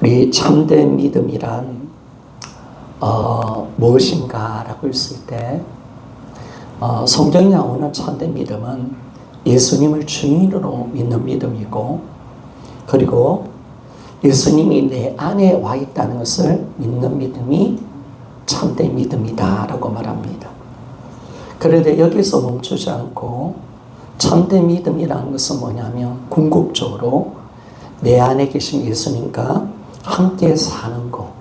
우리 참된 믿음이란 무엇인가라고 했을 때 성경이 나오는 참된 믿음은 예수님을 주인으로 믿는 믿음이고, 그리고 예수님이 내 안에 와 있다는 것을 믿는 믿음이 참된 믿음이다 라고 말합니다. 그런데 여기서 멈추지 않고 참된 믿음이라는 것은 뭐냐면 궁극적으로 내 안에 계신 예수님과 함께 사는 거,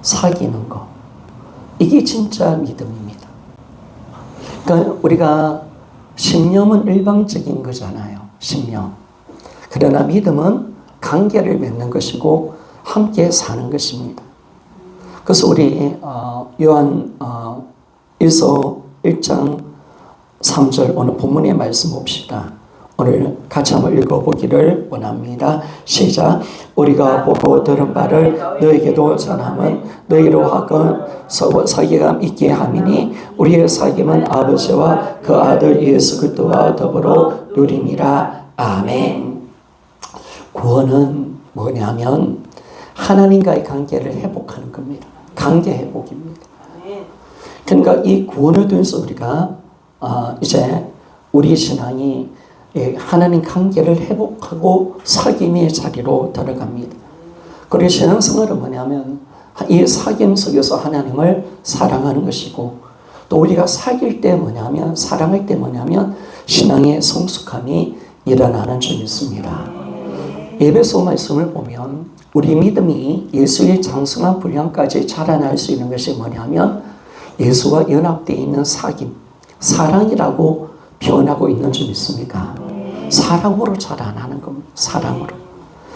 사귀는 거, 이게 진짜 믿음입니다. 그러니까 우리가 신념은 일방적인 거잖아요. 신념. 그러나 믿음은 관계를 맺는 것이고 함께 사는 것입니다. 그래서 우리 요한 1서 1장 3절 오늘 본문의 말씀 봅시다. 오늘 같이 한번 읽어보기를 원합니다. 시작. 우리가 보고 들은 바를 너에게도 전함은 너희로 하건 사귐감 있게 함이니 우리의 사귐은 아버지와 그 아들 예수 그리스도와 더불어 누림이라. 아멘. 구원은 뭐냐면 하나님과의 관계를 회복하는 겁니다. 관계 회복입니다. 그러니까 이 구원을 통해서 우리가 이제 우리 신앙이 하나님 관계를 회복하고 사귐의 자리로 들어갑니다. 그리고 신앙생활은 뭐냐면 이 사귐 속에서 하나님을 사랑하는 것이고, 또 우리가 사귈 때 뭐냐면, 사랑할 때 뭐냐면 신앙의 성숙함이 일어나는 줄 믿습니다. 에베소 말씀을 보면 우리 믿음이 예수의 장성한 분량까지 자라날 수 있는 것이 뭐냐면 예수와 연합되어 있는 사귐, 사랑이라고 표현하고 있는 줄 믿습니까? 사랑으로 자라나는 겁니다. 사랑으로.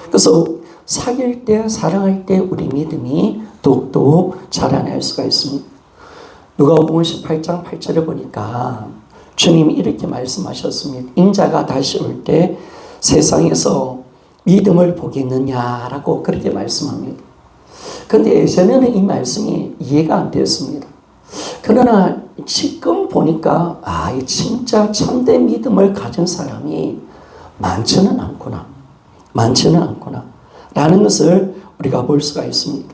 그래서 사귈 때, 사랑할 때 우리 믿음이 더욱더 자라날 수가 있습니다. 누가복음 18장 8절에 보니까 주님이 이렇게 말씀하셨습니다. 인자가 다시 올 때 세상에서 믿음을 보겠느냐라고 그렇게 말씀합니다. 그런데 예전에는 이 말씀이 이해가 안 됐습니다. 그러나 지금 보니까 이 진짜 참된 믿음을 가진 사람이 많지는 않구나 라는 것을 우리가 볼 수가 있습니다.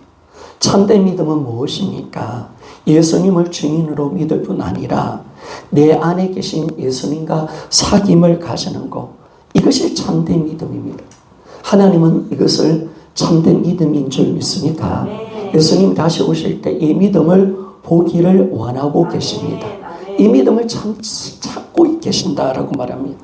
참된 믿음은 무엇입니까? 예수님을 주인으로 믿을 뿐 아니라 내 안에 계신 예수님과 사귐을 가지는 것, 이것이 참된 믿음입니다. 하나님은 이것을 참된 믿음인 줄 믿습니까? 예수님 다시 오실 때 이 믿음을 보기를 원하고 계십니다. 이 믿음을 찾고 계신다라고 말합니다.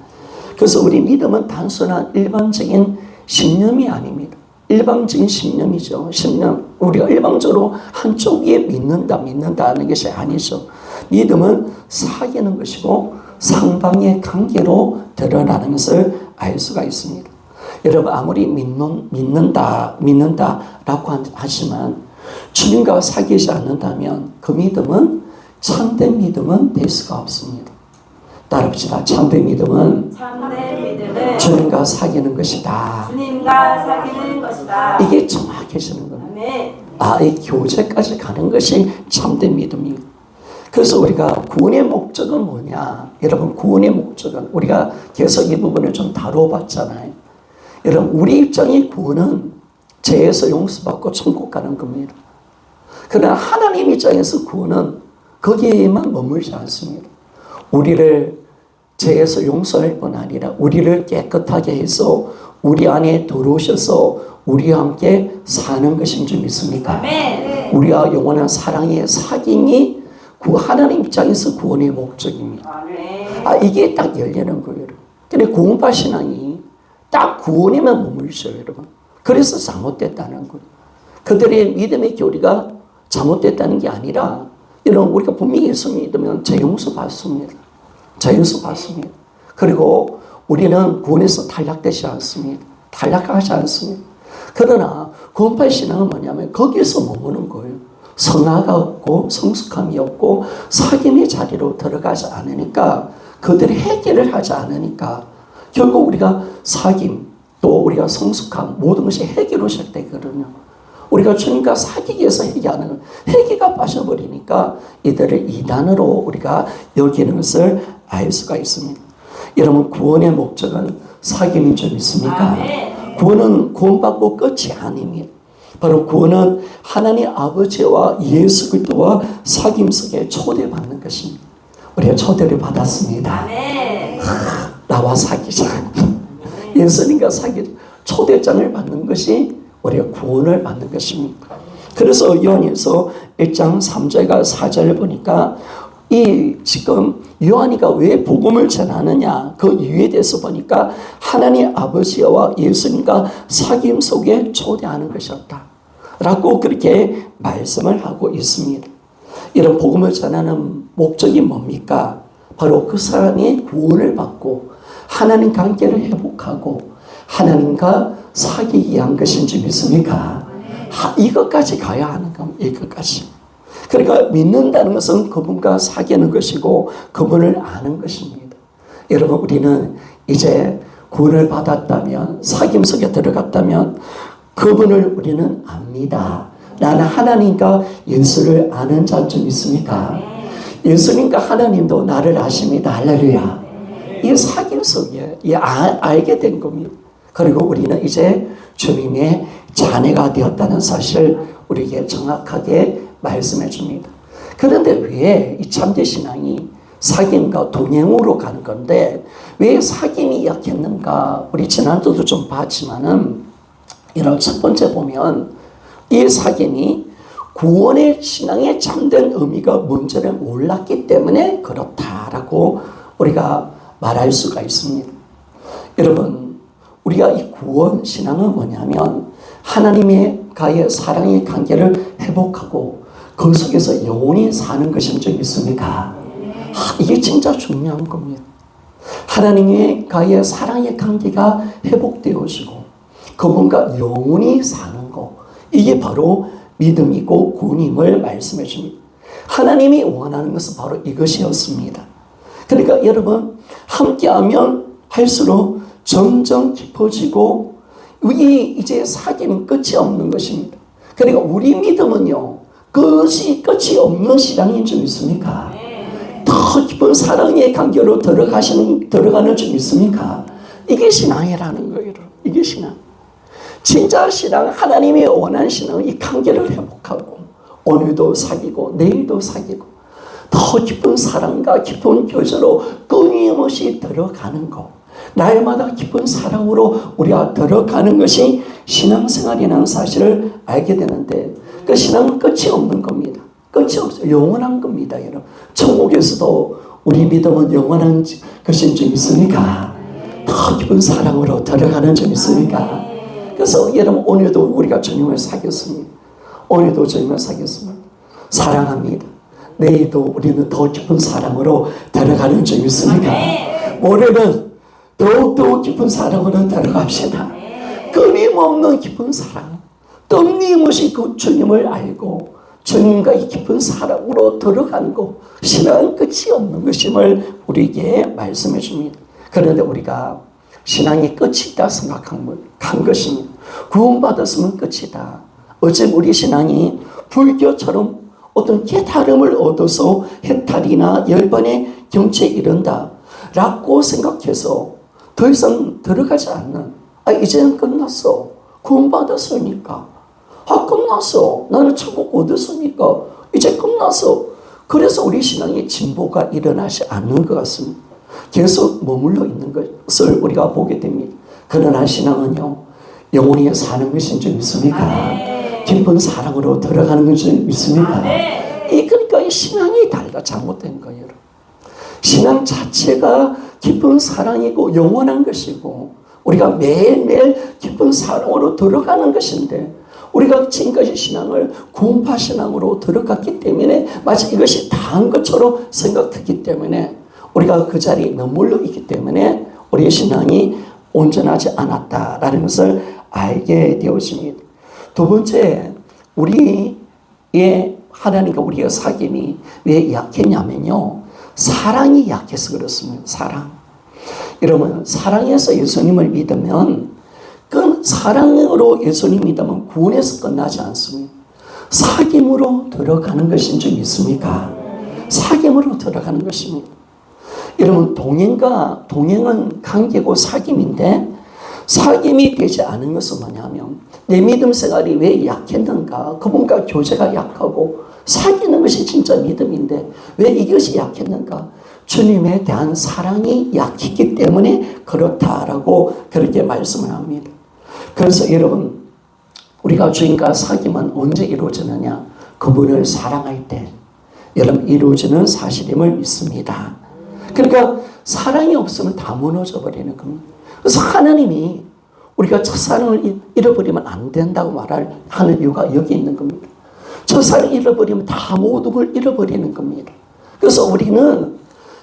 그래서 우리 믿음은 단순한 일반적인 신념이 아닙니다. 일방적인 신념이죠. 신념. 우리가 일방적으로 한쪽에 믿는다는 것이 아니죠. 믿음은 사귀는 것이고 상방의 관계로 드러나는 것을 알 수가 있습니다. 여러분, 아무리 믿는다라고 하지만 주님과 사귀지 않는다면 그 믿음은, 참된 믿음은 될 수가 없습니다. 따라합시다. 참된 믿음은 주님과 사귀는 것이다. 이게 정확해지는 겁니다. 이 교제까지 가는 것이 참된 믿음입니다. 그래서 우리가 구원의 목적은 뭐냐? 여러분, 구원의 목적은 우리가 계속 이 부분을 좀 다뤄봤잖아요. 여러분, 우리 입장의 구원은 죄에서 용서받고 천국 가는 겁니다. 그러나 하나님 입장에서 구원은 거기에만 머물지 않습니다. 우리를 죄에서 용서할 뿐 아니라 우리를 깨끗하게 해서 우리 안에 들어오셔서 우리와 함께 사는 것인 줄 믿습니까? 우리와 영원한 사랑의 사귐이 하나님 입장에서 구원의 목적입니다. 이게 딱 열리는 거예요. 근데 구원파 신앙이 딱 구원에만 머물죠, 여러분. 그래서 잘못됐다는 거예요. 그들의 믿음의 교리가 잘못됐다는 게 아니라, 여러분, 우리가 분명히 예수 믿으면 죄 용서 받습니다. 죄 용서 받습니다. 그리고 우리는 구원에서 탈락되지 않습니다. 탈락하지 않습니다. 그러나 구원파 신앙은 뭐냐면 거기서 머무는 거예요. 성화가 없고 성숙함이 없고 사귐의 자리로 들어가지 않으니까, 그들이 해결을 하지 않으니까 결국 우리가 사귐, 또 우리가 성숙함, 모든 것이 해결로 시작되거든요. 우리가 주님과 사귀기 위해서 회개하는 것, 회개가 빠져버리니까 이들을 이단으로 우리가 여기는 것을 알 수가 있습니다. 여러분, 구원의 목적은 사귐인 줄 믿습니까? 구원은 구원받고 끝이 아닙니다. 바로 구원은 하나님 아버지와 예수 그리스도와 사귐 속에 초대받는 것입니다. 우리가 초대를 받았습니다. 나와 사귀자. 예수님과 사귀자. 초대장을 받는 것이 우리가 구원을 받는 것입니다. 그래서 요한일서 1장 3절과 4절을 보니까 이 지금 요한이가 왜 복음을 전하느냐 그 이유에 대해서 보니까 하나님 아버지와 예수님과 사귐 속에 초대하는 것이었다 라고 그렇게 말씀을 하고 있습니다. 이런 복음을 전하는 목적이 뭡니까? 바로 그 사람이 구원을 받고 하나님 관계를 회복하고 하나님과 사귀기 위한 것인지 믿습니까? 이것까지 가야 하는 겁니다. 이것까지. 그러니까 믿는다는 것은 그분과 사귀는 것이고 그분을 아는 것입니다. 여러분 우리는 이제 구원을 받았다면 사귐 속에 들어갔다면 그분을 우리는 압니다. 나는 하나님과 예수를 아는 자쯤 있습니까? 예수님과 하나님도 나를 아십니다. 할렐루야. 이 사귐 속에 알게 된 겁니다. 그리고 우리는 이제 주님의 자녀가 되었다는 사실을 우리에게 정확하게 말씀해 줍니다. 그런데 왜 이 참된 신앙이 사귐과 동행으로 가는 건데 왜 사귐이 약했는가? 우리 지난주도 좀 봤지만은 이런 첫 번째 보면 이 사귐이 구원의 신앙의 참된 의미가 뭔지를 몰랐기 때문에 그렇다라고 우리가 말할 수가 있습니다. 여러분 우리가 이 구원 신앙은 뭐냐면 하나님과의 사랑의 관계를 회복하고 그 속에서 영원히 사는 것인 줄 믿습니까? 이게 진짜 중요한 겁니다. 하나님과의 사랑의 관계가 회복되어지고 그분과 영원히 사는 것 이게 바로 믿음이고 구원임을 말씀해 줍니다. 하나님이 원하는 것은 바로 이것이었습니다. 그러니까 여러분 함께하면 할수록 점점 깊어지고 이제 사귐은 끝이 없는 것입니다. 그러니까 우리 믿음은요 끝이 없는 신앙인 줄 믿습니까? 더 깊은 사랑의 관계로 들어가는 줄 믿습니까? 이게 신앙이라는 거예요. 이게 신앙. 진짜 신앙, 하나님이 원하는 신앙은 이 관계를 회복하고 오늘도 사귀고 내일도 사귀고 더 깊은 사랑과 깊은 교제로 끊임없이 들어가는 것. 날마다 깊은 사랑으로 우리가 들어가는 것이 신앙생활이라는 사실을 알게 되는데 그 신앙은 끝이 없는 겁니다. 끝이 없어요. 영원한 겁니다. 여러분. 천국에서도 우리 믿음은 영원한 것인 줄 믿습니까? 더 깊은 사랑으로 들어가는 줄 믿습니까? 그래서 여러분 오늘도 우리가 주님을 사귀었습니다. 오늘도 주님을 사귀었습니다. 사랑합니다. 내일도 우리는 더 깊은 사랑으로 들어가는 줄 믿습니까? 모레는 더욱더 깊은 사랑으로 들어갑시다. 끊임없는 깊은 사랑. 끊임없이 그 주님을 알고 주님과 이 깊은 사랑으로 들어가는 것. 신앙은 끝이 없는 것임을 우리에게 말씀해 줍니다. 그런데 우리가 신앙이 끝이 있다 생각한 것입니다. 구원받았으면 끝이다. 어째 우리 신앙이 불교처럼 어떤 깨달음을 얻어서 해탈이나 열반의 경치에 이른다 라고 생각해서 더 이상 들어가지 않는 이제는 끝났어. 구원받았으니까. 끝났어. 나는 천국 얻었으니까 이제 끝났어. 그래서 우리 신앙의 진보가 일어나지 않는 것 같습니다. 계속 머물러 있는 것을 우리가 보게 됩니다. 그러나 신앙은요 영원히 사는 것인 줄 믿습니까? 깊은 사랑으로 들어가는 것을 믿습니까? 그러니까 이 신앙이 잘못된 거예요. 신앙 자체가 깊은 사랑이고 영원한 것이고 우리가 매일매일 깊은 사랑으로 들어가는 것인데 우리가 지금까지 신앙을 구원파 신앙으로 들어갔기 때문에 마치 이것이 다한 것처럼 생각했기 때문에 우리가 그 자리에 머물러 있기 때문에 우리의 신앙이 온전하지 않았다라는 것을 알게 되었습니다. 두 번째, 우리의 하나님과 우리의 사귐이 왜 약했냐면요. 사랑이 약해서 그렇습니다. 사랑. 여러분, 사랑해서 예수님을 믿으면 그 사랑으로 예수님 믿으면 구원에서 끝나지 않습니다. 사귐으로 들어가는 것인 줄 믿습니까? 사귐으로 들어가는 것입니다. 여러분 동행은 관계고 사귐인데 사귐이 되지 않은 것은 뭐냐면 내 믿음 생활이 왜 약했는가? 그분과 교제가 약하고 사귀는 것이 진짜 믿음인데 왜 이것이 약했는가? 주님에 대한 사랑이 약했기 때문에 그렇다라고 그렇게 말씀을 합니다. 그래서 여러분, 우리가 주님과 사귐은 언제 이루어지느냐? 그분을 사랑할 때 여러분 이루어지는 사실임을 믿습니다. 그러니까 사랑이 없으면 다 무너져 버리는 겁니다. 그래서 하나님이 우리가 첫사랑을 잃어버리면 안 된다고 하는 이유가 여기 있는 겁니다. 첫사랑을 잃어버리면 다 모든 걸 잃어버리는 겁니다. 그래서 우리는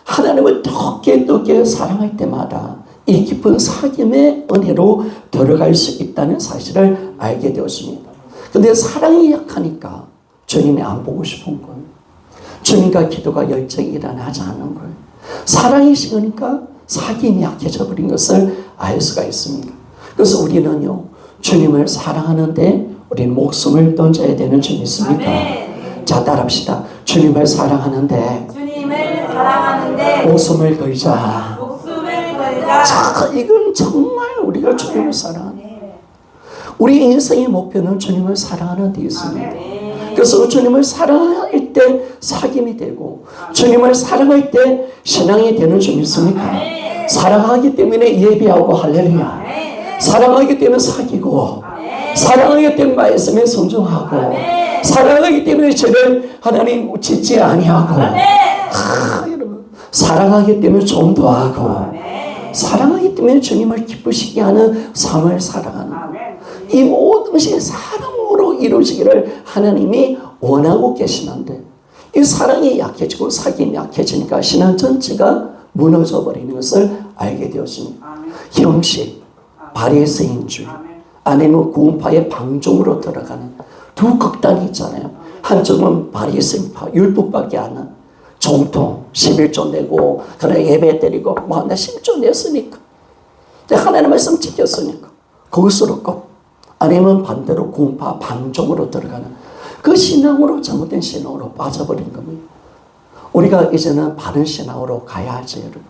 하나님을 더 깊게 사랑할 때마다 이 깊은 사귐의 은혜로 들어갈 수 있다는 사실을 알게 되었습니다. 그런데 사랑이 약하니까 주님이 안 보고 싶은 거예요. 주님과 기도가 열정이 일어나지 않는 거예요. 사랑이 식으니까 사귐이 약해져 버린 것을 알 수가 있습니다. 그래서 우리는요, 주님을 사랑하는데 우리는 목숨을 던져야 되는 줄 믿습니까? 자, 따라합시다. 주님을 사랑하는데 목숨을 걸자. 자, 이건 정말 우리가 주님을 사랑하는 우리 인생의 목표는 주님을 사랑하는 데 있습니다. 그래서 주님을 사랑할 때 사귐이 되고 주님을 사랑할 때 신앙이 되는 줄 믿습니까? 사랑하기 때문에 예배하고 할렐루야. 사랑하기 때문에 사귀고 사랑하기 때문에 말씀에 순종하고 사랑하기 때문에 죄를 하나님 짓지 아니하고 여러분, 사랑하기 때문에 전도하고 사랑하기 때문에 주님을 기쁘시게 하는 삶을 살아가는 이 모든 것이 사랑으로 이루어지기를 하나님이 원하고 계시는데 이 사랑이 약해지고 사귐이 약해지니까 신앙 전체가 무너져 버리는 것을 알게 되었습니다. 형식, 바리새인주의, 아니면 구원파의 방종으로 들어가는 두 극단이 있잖아요. 한쪽은 바리새인파, 율법밖에 안 하는 정통, 11조 내고 그래 예배 드리고 뭐 나 10조 냈으니까 하나님의 말씀 지켰으니까 그것으로 꼭 아니면 반대로 구원파 방종으로 들어가는 그 신앙으로 잘못된 신앙으로 빠져버린 겁니다. 우리가 이제는 바른 신앙으로 가야지 여러분.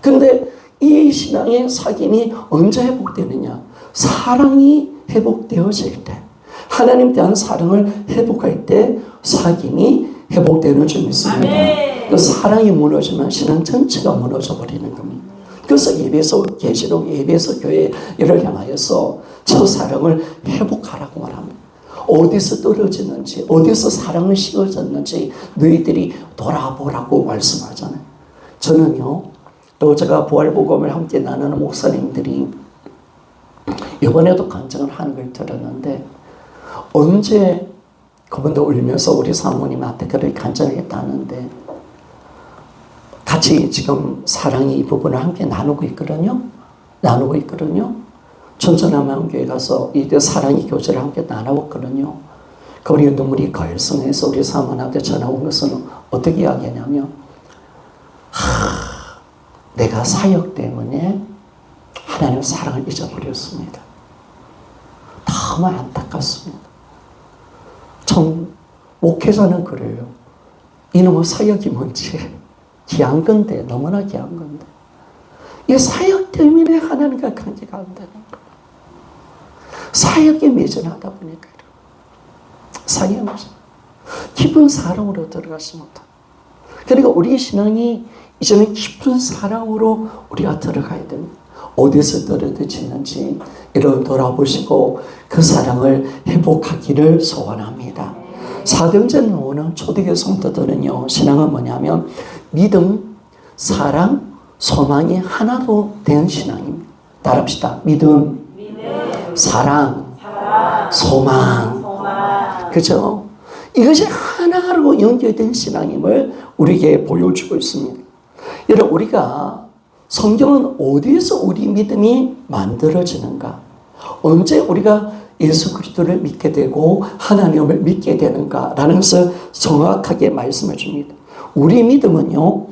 근데 이 신앙의 사귐이 언제 회복되느냐? 사랑이 회복되어질 때, 하나님 대한 사랑을 회복할 때 사귐이 회복되는 줄 믿습니다. 그 사랑이 무너지면 신앙 전체가 무너져 버리는 겁니다. 그래서 예배소 계시록 예배소 교회를 향하여서 첫사랑을 회복하라고 말합니다. 어디서 떨어지는지 어디서 사랑을 씌워졌는지 너희들이 돌아보라고 말씀하잖아요. 저는요, 또 제가 부활복음을 함께 나누는 목사님들이 이번에도 간증을 하는 걸 들었는데 언제 그분도 울면서 우리 사모님한테 그렇게 간증을 했다는데 같이 지금 사랑이 이 부분을 함께 나누고 있거든요. 천천남한교회 가서 이때 사랑의 교제를 함께 나누었거든요. 우리 눈물이 걸성해서 우리 사모님한테 전화 온 것은 어떻게 이야기하냐면 내가 사역 때문에 하나님 사랑을 잊어버렸습니다. 너무 안타깝습니다. 참 목회자는 그래요. 이놈의 사역이 뭔지 귀한 건데 너무나 귀한 건데 이 사역 때문에 하나님과 관계가 안 되는 거예요. 사역에 매진하다 보니까 사역이 깊은 사랑으로 들어가지 못하고 그러니까 우리 신앙이 이제는 깊은 사랑으로 우리가 들어가야 됩니다. 어디서 떨어졌는지 이런 돌아보시고 그 사랑을 회복하기를 소원합니다. 사도행전을 오는 초대교회 성도들은요, 신앙은 뭐냐면 믿음, 사랑, 소망이 하나로 된 신앙입니다. 따라합시다. 믿음, 사랑, 소망. 그죠? 이것이 하나로 연결된 신앙임을 우리에게 보여주고 있습니다. 여러분, 우리가 성경은 어디에서 우리 믿음이 만들어지는가? 언제 우리가 예수 그리스도를 믿게 되고 하나님을 믿게 되는가라는 것을 정확하게 말씀해 줍니다. 우리 믿음은요,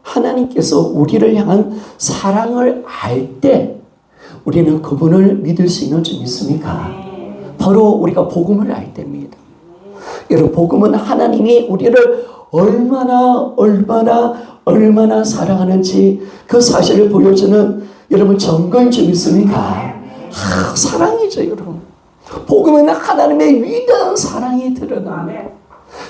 하나님께서 우리를 향한 사랑을 알 때 우리는 그분을 믿을 수 있는 줄 믿습니까? 바로 우리가 복음을 알 때입니다. 여러분, 복음은 하나님이 우리를 얼마나 사랑하는지 그 사실을 보여주는 여러분 정거인 줄 믿습니까? 사랑이죠 여러분. 복음은 하나님의 위대한 사랑이 드러납니다.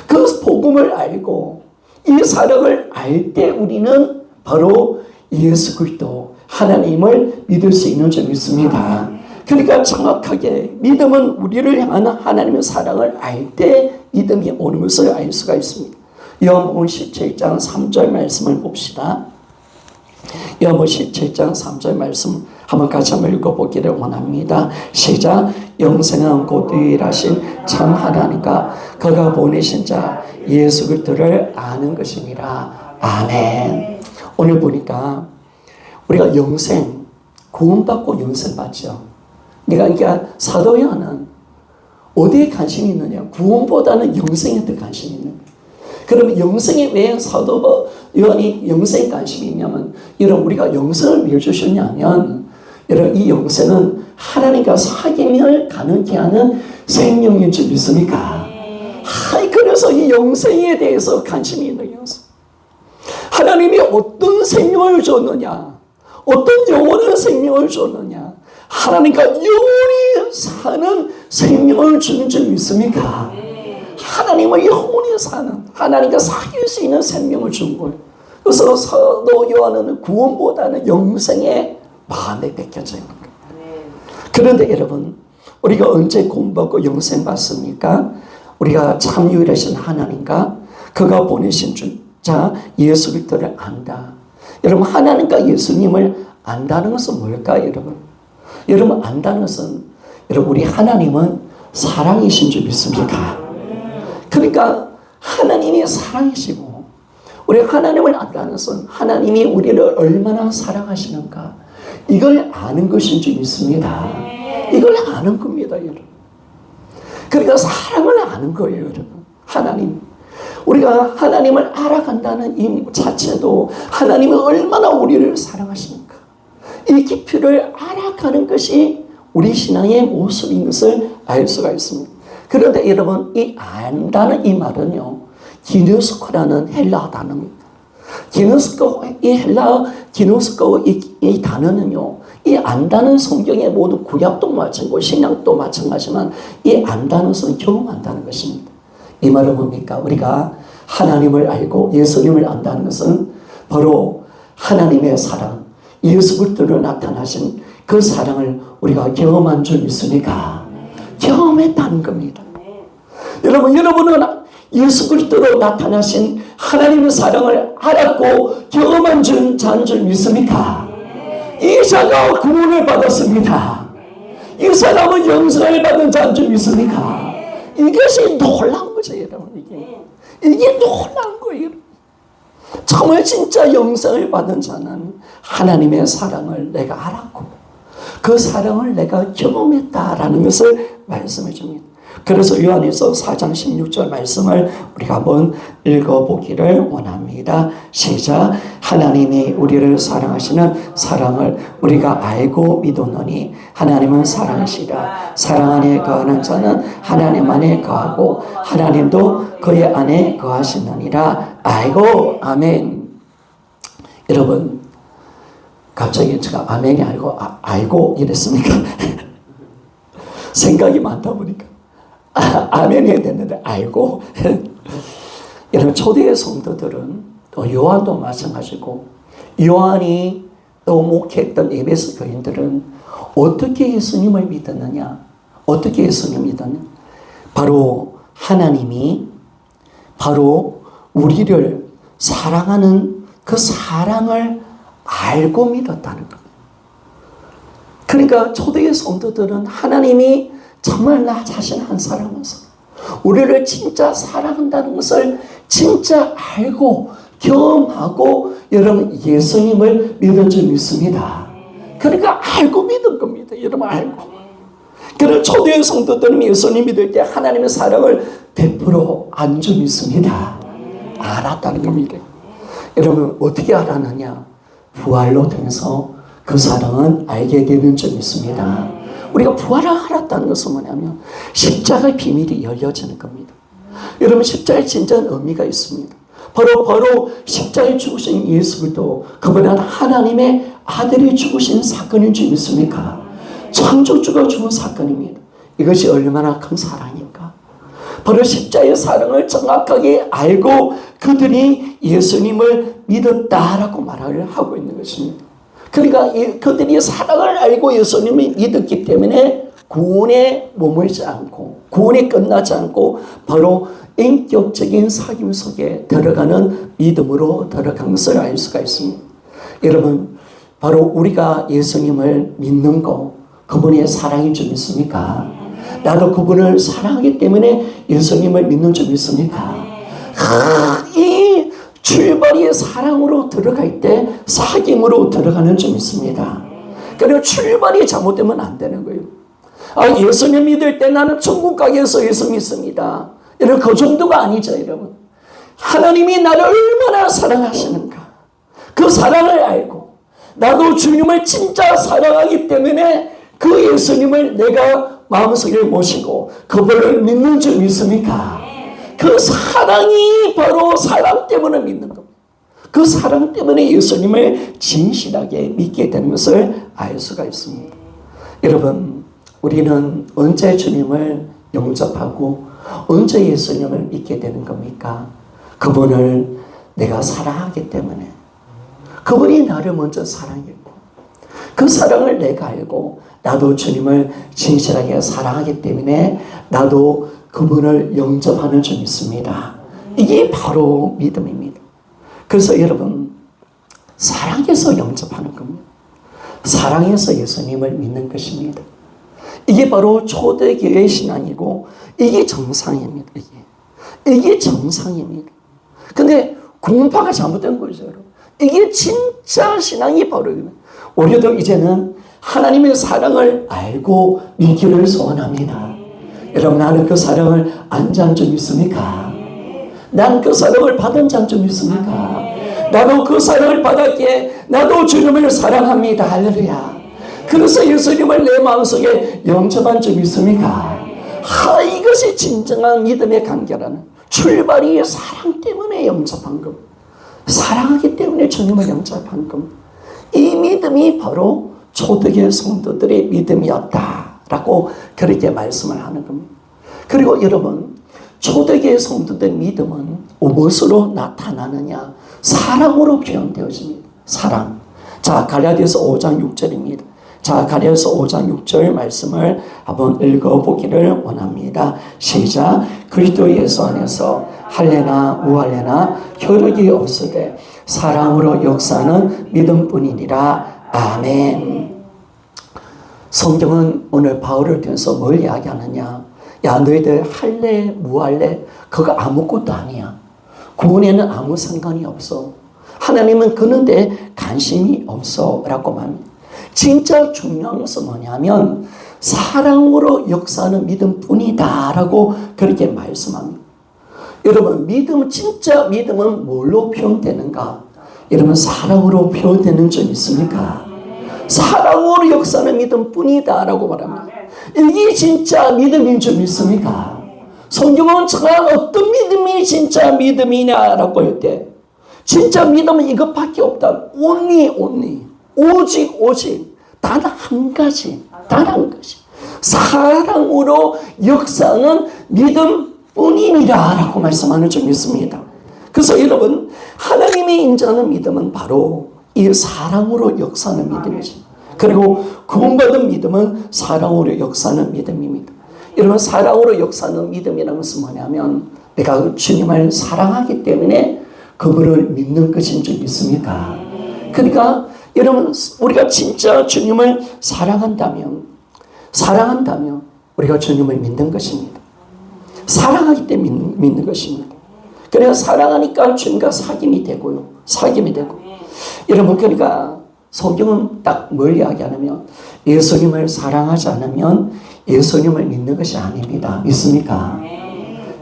그 복음을 알고 이 사랑을 알 때 우리는 바로 예수 그리스도 하나님을 믿을 수 있는 줄 믿습니다. 그러니까 정확하게 믿음은 우리를 향한 하나님의 사랑을 알 때 믿음이 오는 것을 알 수가 있습니다. 요한복음 17장 3절 말씀을 봅시다. 요한복음 17장 3절 말씀 한번 같이 한번 읽어보기를 원합니다. 시작. 영생은 곧 유일하신 참 하나님과 그가 보내신 자 예수 그리스도를 아는 것이니라. 아멘. 오늘 보니까 우리가 영생, 구원받고 영생 받죠. 그러니까 사도 요한은 어디에 관심이 있느냐? 구원보다는 영생에 더 관심이 있는 거예요. 그러면 영생에 왜 사도 요한이 영생에 관심이 있냐면, 여러분 우리가 영생을 왜 주셨냐면, 여러분 이 영생은 하나님과 사귐을 가능케 하는 생명인 줄 믿습니까? 그래서 이 영생에 대해서 관심이 있는 거예요. 하나님이 어떤 생명을 줬느냐, 어떤 영원한 생명을 줬느냐, 하나님과 영원히 사는 생명을 주는 줄 믿습니까? 하나님을 영원히 사는, 하나님과 사귈 수 있는 생명을 준 거예요. 그래서 사도 요한은 구원보다는 영생에 마음에 뺏겨져 있는 거예요. 그런데 여러분, 우리가 언제 구원받고 영생 받습니까? 우리가 참 유일하신 하나님과 그가 보내신 자 예수 그리스도를 안다. 여러분 하나님과 예수님을 안다는 것은 뭘까요, 여러분? 여러분 안다는 것은, 여러분 우리 하나님은 사랑이신 줄 믿습니까? 그러니까 하나님이 사랑이시고 우리 하나님을 안다는 것은 하나님이 우리를 얼마나 사랑하시는가, 이걸 아는 것인 줄 믿습니다. 이걸 아는 겁니다, 여러분. 그러니까 사랑을 아는 거예요, 여러분. 하나님. 우리가 하나님을 알아간다는 이 자체도 하나님이 얼마나 우리를 사랑하시는가, 이 깊이를 알아가는 것이 우리 신앙의 모습인 것을 알 수가 있습니다. 그런데 여러분, 이 안다는 이 말은요, 기누스코라는 헬라 단어입니다. 기누스코, 이 헬라 기누스코 이 단어는요, 이 안다는 성경의 모든 구약도 마찬가지고 신약도 마찬가지지만 이 안다는 것은 경험한다는 것입니다. 이 말은 뭡니까? 우리가 하나님을 알고 예수님을 안다는 것은 바로 하나님의 사랑, 예수 그리스도로 나타나신 그 사랑을 우리가 경험한 줄 믿습니까? 경험했다는 겁니다. 여러분은 예수 그리스도로 나타나신 하나님의 사랑을 알았고 경험한 자인 줄 믿습니까? 이 자가 구원을 받았습니다. 이 사람은 영생을 받은 자인 줄 믿습니까? 이것이 놀라운 거죠, 여러분. 이게 놀라운 거예요. 정말 진짜 영생을 받은 자는 하나님의 사랑을 내가 알았고 그 사랑을 내가 경험했다라는 것을 말씀해 줍니다. 그래서 요한에서 4장 16절 말씀을 우리가 한번 읽어보기를 원합니다. 시작. 하나님이 우리를 사랑하시는 사랑을 우리가 알고 믿었노니 하나님은 사랑이시라. 사랑 안에 거하는 자는 하나님 안에 거하고 하나님도 그의 안에 거하시느니라. 아이고, 아멘. 여러분, 갑자기 제가 아멘이 아니고 아이고 이랬습니까? 생각이 많다 보니까 아멘 해야 되는데 아이고. 여러분, 초대의 성도들은 또 요한도 마찬가지고, 요한이 또 목회했던 에베소 교인들은 어떻게 예수님을 믿었느냐? 어떻게 예수님을 믿었느냐? 바로 하나님이 바로 우리를 사랑하는 그 사랑을 알고 믿었다는 것. 그러니까 초대의 성도들은 하나님이 정말 나 자신 한 사람으로서 우리를 진짜 사랑한다는 것을 진짜 알고 경험하고 여러분 예수님을 믿은 줄 믿습니다. 그러니까 알고 믿은 겁니다. 여러분 알고. 그래서 초대의 성도들은 예수님 믿을 때 하나님의 사랑을 100% 안 줄 믿습니다. 알았다는 겁니다. 여러분 어떻게 알았느냐? 부활로 통해서 그 사랑은 알게 되는 줄 믿습니다. 우리가 부활을 알았다는 것은 뭐냐면 십자가의 비밀이 열려지는 겁니다. 여러분 십자가의 진짜한 의미가 있습니다. 바로 십자가에 죽으신 예수 그리스도, 그분은 하나님의 아들이 죽으신 사건인 줄 믿습니까? 창조주가 죽은 사건입니다. 이것이 얼마나 큰 사랑일까? 바로 십자의 사랑을 정확하게 알고 그들이 예수님을 믿었다라고 말을 하고 있는 것입니다. 그러니까 그들이 사랑을 알고 예수님을 믿었기 때문에 구원에 머물지 않고 구원에 끝나지 않고 바로 인격적인 사귐 속에 들어가는 믿음으로 들어간 것을 알 수가 있습니다. 여러분, 바로 우리가 예수님을 믿는 거 그분의 사랑인 줄 믿습니까? 나도 그분을 사랑하기 때문에 예수님을 믿는 줄 믿습니까? 이 출발이 사랑으로 들어갈 때 사귐으로 들어가는 줄 믿습니다. 그리고 출발이 잘못되면 안 되는 거예요. 예수님 믿을 때 나는 천국 가기 위해서 예수 믿습니다. 여러분, 그 정도가 아니죠, 여러분. 하나님이 나를 얼마나 사랑하시는가. 그 사랑을 알고 나도 주님을 진짜 사랑하기 때문에 그 예수님을 내가 마음속에 모시고 그분을 믿는 줄 믿습니까? 그 사랑이 바로 사랑 때문에 믿는 겁니다. 그 사랑 때문에 예수님을 진실하게 믿게 되는 것을 알 수가 있습니다. 여러분, 우리는 언제 주님을 영접하고 언제 예수님을 믿게 되는 겁니까? 그분을 내가 사랑하기 때문에 그분이 나를 먼저 사랑했고 그 사랑을 내가 알고 나도 주님을 진실하게 사랑하기 때문에 나도 그분을 영접하는 줄 믿습니다. 이게 바로 믿음입니다. 그래서 여러분, 사랑해서 영접하는 겁니다. 사랑해서 예수님을 믿는 것입니다. 이게 바로 초대교회 신앙이고 이게 정상입니다. 이게 정상입니다. 근데 공파가 잘못된 거죠, 여러분. 이게 진짜 신앙이 바로 우리도 이제는 하나님의 사랑을 알고 믿기를 소원합니다. 여러분, 나는 그 사랑을 안 잔 줄 믿습니까? 난 그 사랑을 받은 잔 줄 믿습니까? 나도 그 사랑을 받았기에 나도 주님을 사랑합니다. 할렐루야. 그래서 예수님을 내 마음속에 영접한 줄 믿습니까? 이것이 진정한 믿음의 관계라는 출발이 사랑 때문에 영접한 겁니다. 사랑하기 때문에 주님을 영접한 겁니다. 이 믿음이 바로 초대교회 성도들의 믿음이었다라고 그렇게 말씀을 하는 겁니다. 그리고 여러분, 초대교회 성도들의 믿음은 무엇으로 나타나느냐? 사랑으로 표현되어집니다. 사랑. 자, 갈라디아서 5장 6절입니다. 자, 갈라디아서 5장 6절 말씀을 한번 읽어보기를 원합니다. 시작. 그리스도 예수 안에서 할례나 무할례나 혈육이 없으되 사랑으로 역사하는 믿음뿐이니라. 아멘. 성경은 오늘 바울을 통해서 뭘 이야기하느냐? 야, 너희들 할례 무할례 그거 아무것도 아니야. 구원에는 아무 상관이 없어. 하나님은 그런데 관심이 없어 라고 말합니다. 진짜 중요한 것은 뭐냐면 사랑으로 역사하는 믿음뿐이다 라고 그렇게 말씀합니다. 여러분, 믿음, 진짜 믿음은 뭘로 표현되는가? 여러분, 사랑으로 표현되는 줄 믿습니까? 사랑으로 역사하는 믿음뿐이다 라고 말합니다. 이게 진짜 믿음인 줄 믿습니까? 성경은 정말 어떤 믿음이 진짜 믿음이냐라고 할 때 진짜 믿음은 이것밖에 없다. only 오직 단 한 가지, 단 한 가지. 사랑으로 역사하는 믿음뿐이니라 라고 말씀하는 줄 믿습니다. 그래서 여러분, 하나님이 인정하는 믿음은 바로 이 사랑으로 역사하는 믿음이죠. 그리고 구원받은 믿음은 사랑으로 역사하는 믿음입니다. 여러분, 사랑으로 역사하는 믿음이라는 것은 뭐냐면 내가 주님을 사랑하기 때문에 그분을 믿는 것인 줄 믿습니까? 그러니까 여러분, 우리가 진짜 주님을 사랑한다면 우리가 주님을 믿는 것입니다. 사랑하기 때문에 믿는 것입니다. 그래서 사랑하니까 주님과 사귐이 되고요. 사귐이 되고. 여러분, 그러니까 성경은 딱 뭘 이야기하냐면 예수님을 사랑하지 않으면 예수님을 믿는 것이 아닙니다. 믿습니까?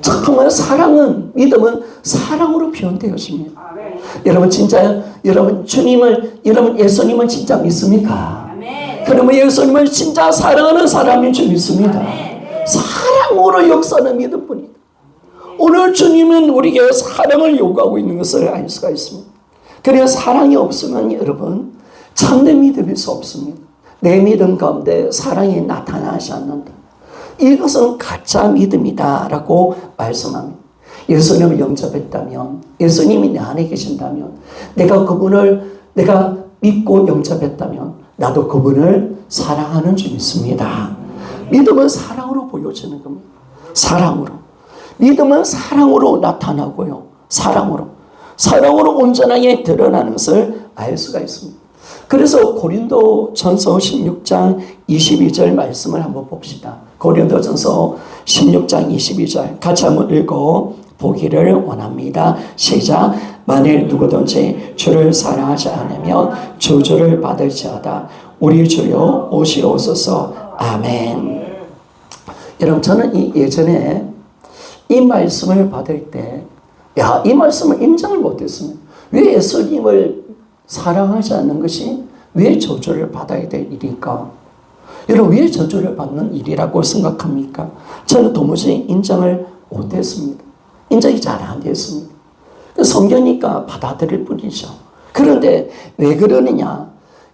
정말 사랑은, 믿음은 사랑으로 표현되어집니다. 여러분, 진짜 여러분 예수님을 진짜 믿습니까? 그러면 예수님을 진짜 사랑하는 사람인 줄 믿습니다. 사랑으로 역사하는 믿음뿐이다. 오늘 주님은 우리에게 사랑을 요구하고 있는 것을 알 수가 있습니다. 그래서 사랑이 없으면 여러분 참된 믿음일 수 없습니다. 내 믿음 가운데 사랑이 나타나지 않는다. 이것은 가짜 믿음이다 라고 말씀합니다. 예수님을 영접했다면, 예수님이 내 안에 계신다면, 내가 그분을 내가 믿고 영접했다면 나도 그분을 사랑하는 줄 믿습니다. 믿음은 사랑으로 보여지는 겁니다. 사랑으로. 믿음은 사랑으로 나타나고요. 사랑으로 온전하게 드러나는 것을 알 수가 있습니다. 그래서 고린도전서 16장 22절 말씀을 한번 봅시다. 고린도전서 16장 22절 같이 한번 읽어 보기를 원합니다. 시작. 만일 누구든지 주를 사랑하지 않으면 저주를 받을지어다. 우리 주여 오시옵소서. 아멘. 여러분, 저는 예전에 이 말씀을 받을 때 이 말씀을 인정을 못했습니다. 왜 예수님을 사랑하지 않는 것이 왜 저주를 받아야 될 일일까? 여러분, 왜 저주를 받는 일이라고 생각합니까? 저는 도무지 인정을 못했습니다. 인정이 잘 안 됐습니다. 성경이니까 받아들일 뿐이죠. 그런데 왜 그러느냐?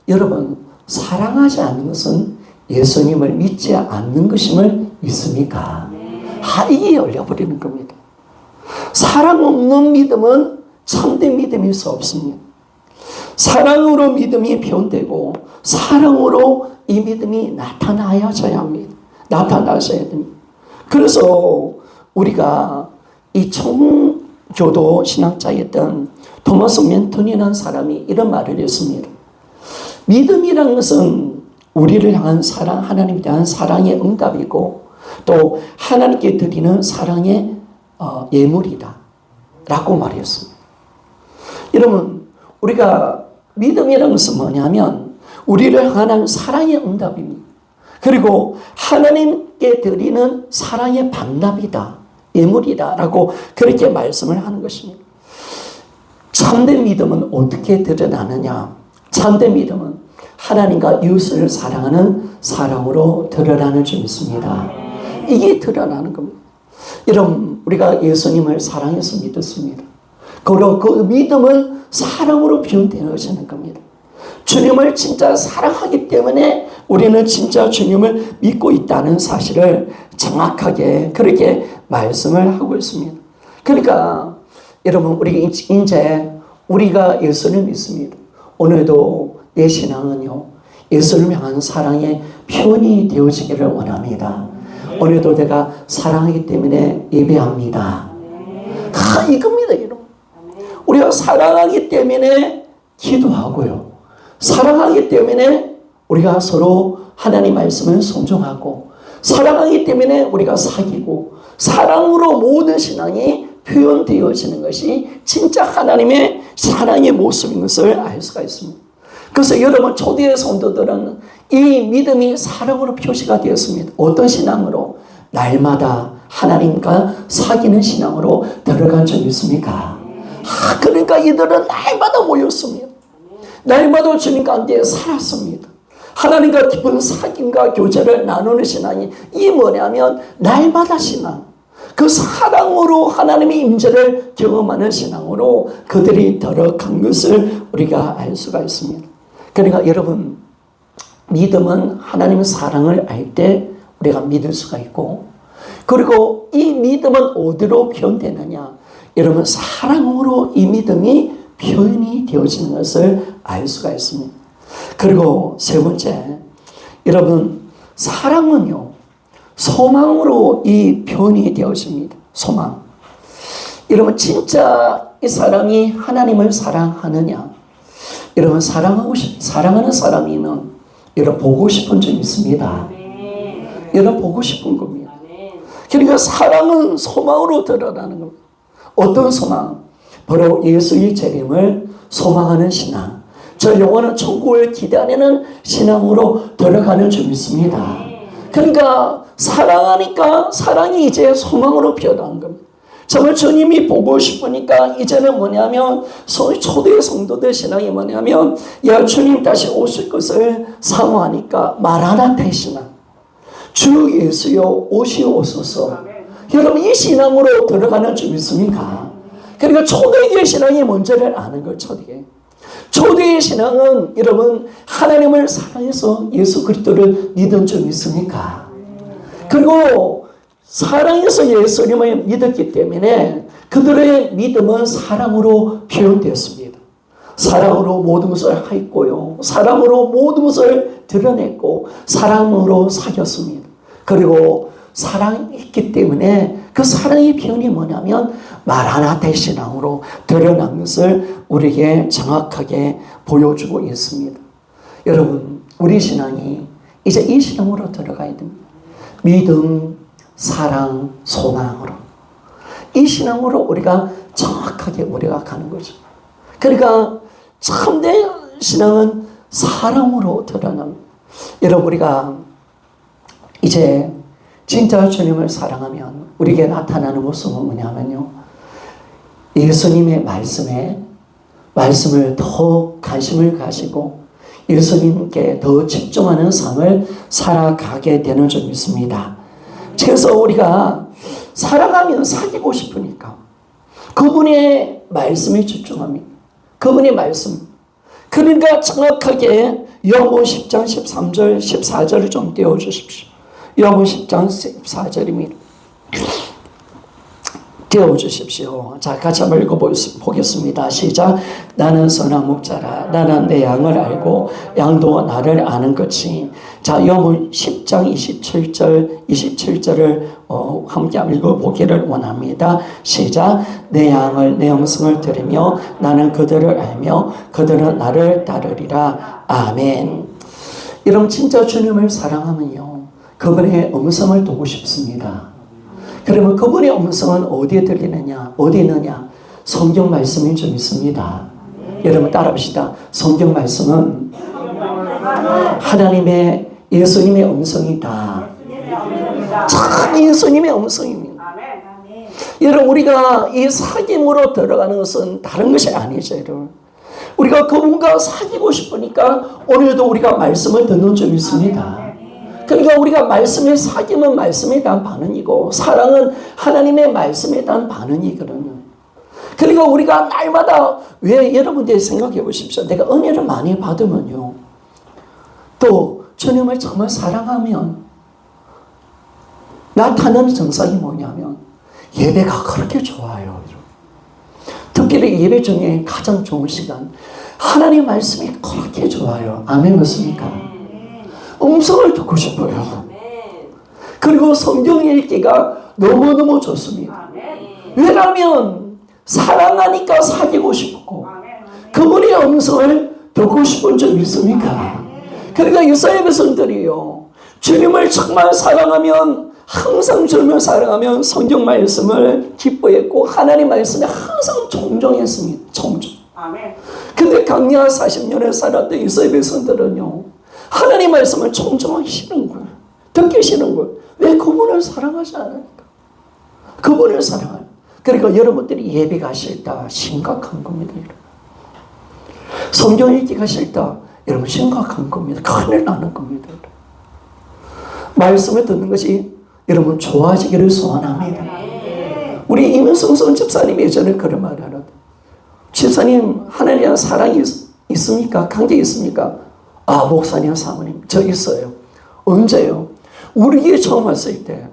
여러분, 사랑하지 않는 것은 예수님을 믿지 않는 것임을 믿습니까? 이게 열려버리는 겁니다. 사랑 없는 믿음은 참된 믿음일 수 없습니다. 사랑으로 믿음이 표현되고 사랑으로 이 믿음이 나타나셔야 합니다. 나타나셔야 됩니다. 그래서 우리가 이 청교도 신학자였던 토마스 멘톤이라는 사람이 이런 말을 했습니다. 믿음이라는 것은 우리를 향한 사랑, 하나님에 대한 사랑의 응답이고 또 하나님께 드리는 사랑의 예물이다 라고 말했습니다. 여러분, 우리가 믿음이라는 것은 뭐냐면 우리를 향한 사랑의 응답입니다. 그리고 하나님께 드리는 사랑의 반납이다, 예물이다 라고 그렇게 말씀을 하는 것입니다. 참된 믿음은 어떻게 드러나느냐? 참된 믿음은 하나님과 이웃을 사랑하는 사랑으로 드러나는 줄 믿습니다. 이게 드러나는 겁니다. 여러분, 우리가 예수님을 사랑해서 믿었습니다. 그리고 그 믿음은 사랑으로 표현되어지는 겁니다. 주님을 진짜 사랑하기 때문에 우리는 진짜 주님을 믿고 있다는 사실을 정확하게 그렇게 말씀을 하고 있습니다. 그러니까 여러분, 우리가 예수를 믿습니다. 오늘도 내 신앙은요, 예수를 향한 사랑의 표현이 되어지기를 원합니다. 오늘도 내가 사랑하기 때문에 예배합니다. 다 이겁니다, 여러분. 우리가 사랑하기 때문에 기도하고요. 사랑하기 때문에 우리가 서로 하나님 말씀을 존중하고, 사랑하기 때문에 우리가 사귀고, 사랑으로 모든 신앙이 표현되어지는 것이 진짜 하나님의 사랑의 모습인 것을 알 수가 있습니다. 그래서 여러분, 초대의 성도들은 이 믿음이 사랑으로 표시가 되었습니다. 어떤 신앙으로? 날마다 하나님과 사귀는 신앙으로 들어간 적이 있습니까? 그러니까 이들은 날마다 모였습니다. 날마다 주님 가운데 살았습니다. 하나님과 깊은 사귐과 교제를 나누는 신앙이 이 뭐냐면 날마다 신앙. 그 사랑으로 하나님의 임재를 경험하는 신앙으로 그들이 들어간 것을 우리가 알 수가 있습니다. 그러니까 여러분, 믿음은 하나님의 사랑을 알 때 우리가 믿을 수가 있고, 그리고 이 믿음은 어디로 표현되느냐? 여러분, 사랑으로 이 믿음이 표현이 되어지는 것을 알 수가 있습니다. 그리고 세 번째, 여러분, 사랑은요, 소망으로 이 표현이 되어집니다. 소망. 여러분, 진짜 이 사람이 하나님을 사랑하느냐? 여러분, 사랑하는 사람이면 여러분 보고 싶은 점 있습니다. 여러분 보고 싶은 겁니다. 그러니까 사랑은 소망으로 드러나는 겁니다. 어떤 소망? 바로 예수의 재림을 소망하는 신앙. 저 영원한 천국을 기대하는 신앙으로 들어가는 줄 믿습니다. 그러니까 사랑하니까 사랑이 이제 소망으로 변한 겁니다. 정말 주님이 보고 싶으니까 이제는 뭐냐면 초대 성도들 신앙이 뭐냐면 주님 다시 오실 것을 사모하니까 마라나타의 신앙. 주 예수여 오시옵소서. 여러분, 이 신앙으로 들어가는 줄 믿습니까? 그러니까 초대교회 신앙이 뭔지를 아는 걸 초대교회. 초대의 신앙은 여러분 하나님을 사랑해서 예수 그리스도를 믿은 적 있습니까? 그리고 사랑해서 예수님을 믿었기 때문에 그들의 믿음은 사랑으로 표현되었습니다. 사랑으로 모든 것을 하였고요. 사랑으로 모든 것을 드러냈고 사랑으로 사귀었습니다. 그리고 사랑했기 때문에 그 사랑의 표현이 뭐냐면 마라나타의 신앙으로 드러난 것을 우리에게 정확하게 보여주고 있습니다. 여러분, 우리 신앙이 이제 이 신앙으로 들어가야 됩니다. 믿음, 사랑, 소망으로. 이 신앙으로 우리가 정확하게 우리가 가는 거죠. 그러니까 참된 신앙은 사랑으로 드러납니다. 여러분, 우리가 이제 진짜 주님을 사랑하면 우리에게 나타나는 모습은 뭐냐면요. 예수님의 말씀을 더 관심을 가지고 예수님께 더 집중하는 삶을 살아가게 되는 점이 있습니다. 그래서 우리가 사랑하면 사귀고 싶으니까 그분의 말씀에 집중합니다. 그분의 말씀. 그러니까 정확하게 요한복음 10장 13절 14절을 좀 띄워주십시오. 요한복음 10장 14절입니다. 띄워주십시오. 자, 같이 한번 읽어보겠습니다. 시작. 나는 선한 목자라. 나는 내 양을 알고 양도 나를 아는 것이. 자, 요한복음 10장 27절을 함께 읽어보기를 원합니다. 시작. 내 양을 내 음성을 들으며 나는 그들을 알며 그들은 나를 따르리라. 아멘. 여러분, 진짜 주님을 사랑하면요, 그분의 음성을 듣고 싶습니다. 그러면 그분의 음성은 어디에 들리느냐? 어디 있느냐? 성경 말씀이 좀 있습니다. 여러분 따라합시다. 성경 말씀은 하나님의 예수님의 음성이다. 참 예수님의 음성입니다. 여러분, 우리가 이 사귐으로 들어가는 것은 다른 것이 아니죠. 여러분, 우리가 그분과 사귀고 싶으니까 오늘도 우리가 말씀을 듣는 점이 있습니다. 그러니까 우리가 말씀에 사귐은 말씀에 대한 반응이고 사랑은 하나님의 말씀에 대한 반응이거든요. 그러니까 우리가 날마다 왜 여러분들이 생각해 보십시오. 내가 은혜를 많이 받으면요, 또 주님을 정말 사랑하면 나타나는 증상이 뭐냐면 예배가 그렇게 좋아요. 특별히 예배 중에 가장 좋은 시간, 하나님 말씀이 그렇게 좋아요. 아멘 맞습니까? 음성을 듣고 싶어요. 그리고 성경 읽기가 너무너무 좋습니다. 왜냐하면 사랑하니까 사귀고 싶고 그분의 음성을 듣고 싶은 점 있습니까? 그러니까 이스라엘 백성들이요, 주님을 정말 사랑하면 항상 주님을 사랑하면 성경 말씀을 기뻐했고 하나님 말씀에 항상 정정했습니다. 정정. 근데 강야 40년을 살았던 이스라엘 백성들은요, 하나님 말씀을 청정하기 싫은 거예요. 듣기 싫은 거예요. 왜? 그분을 사랑하지 않으니까. 그분을 사랑하는. 그러니까 여러분들이 예배가 싫다, 심각한 겁니다. 여러분. 성경 읽기가 싫다, 여러분 심각한 겁니다. 큰일 나는 겁니다. 여러분. 말씀을 듣는 것이 여러분 좋아지기를 소원합니다. 우리 이문성 집사님이 예전에 그런 말을 하거든요. 집사님, 하나님의 사랑이 있습니까? 관계 있습니까? 아, 목사님, 사모님, 저 있어요. 언제요? 우리 교회 처음 왔을 때